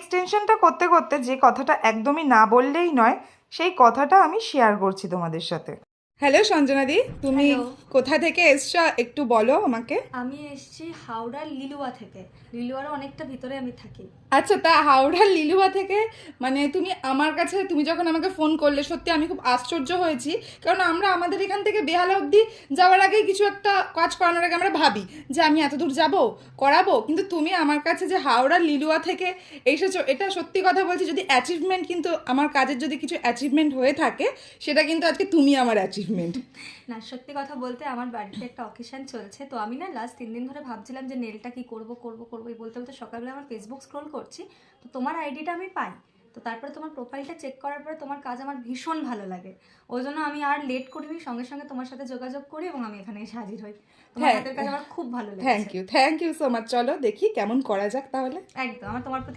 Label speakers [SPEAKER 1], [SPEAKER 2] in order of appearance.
[SPEAKER 1] এক্সটেনশনটা করতে করতে যে কথাটা একদমই না বললেই নয়, সেই কথাটা আমি শেয়ার করছি তোমাদের সাথে। হ্যালো সঞ্জনাদি, তুমি
[SPEAKER 2] Hello.
[SPEAKER 1] কোথা থেকে এসছো একটু বলো আমাকে।
[SPEAKER 2] আমি এসেছি হাওড়ার লিলুয়া থেকে। লিলুয়ারও অনেকটা ভিতরে আমি থাকি।
[SPEAKER 1] আচ্ছা, তা হাওড়ার লিলুয়া থেকে মানে তুমি আমার কাছে, তুমি যখন আমাকে ফোন করলে সত্যি আমি খুব আশ্চর্য হয়েছি, কারণ আমরা আমাদের এখান থেকে বেহালা অবধি যাওয়ার আগেই কিছু একটা কাজ করানোর আগে আমরা ভাবি যে আমি এত দূর যাব, করাবো, কিন্তু তুমি আমার কাছে যে হাওড়ার লিলুয়া থেকে এসেছো, এটা সত্যি কথা বলছি, যদি অ্যাচিভমেন্ট, কিন্তু আমার কাজের যদি কিছু অ্যাচিভমেন্ট হয়ে থাকে সেটা কিন্তু আজকে তুমি আমার অ্যাচিভমেন্ট।
[SPEAKER 2] না, সত্যি কথা বলতে আমার বাড়িতে একটা অকেশন চলছে, তো আমি না লাস্ট 3 দিন ধরে ভাবছিলাম যে নেলটা কি করব এই বলতে বলতে সকালবেলা আমার ফেসবুক স্ক্রোল করছি, তো তোমার আইডিটা আমি পাই। তো তারপরে তোমার প্রোফাইলটা চেক করার পরে তোমার কাজ আমার ভীষণ ভালো লাগে। ওই জন্য আমি আর লেট করিনি, সঙ্গে সঙ্গে তোমার সাথে যোগাযোগ করি এবং আমি এখানে এসে হাজির হই। তোমার হাতের কাজ আমার খুব ভালো লাগে।
[SPEAKER 1] Thank you so much. চলো দেখি কেমন করা যাক তাহলে।
[SPEAKER 2] একদম, আমার তোমার প্রতি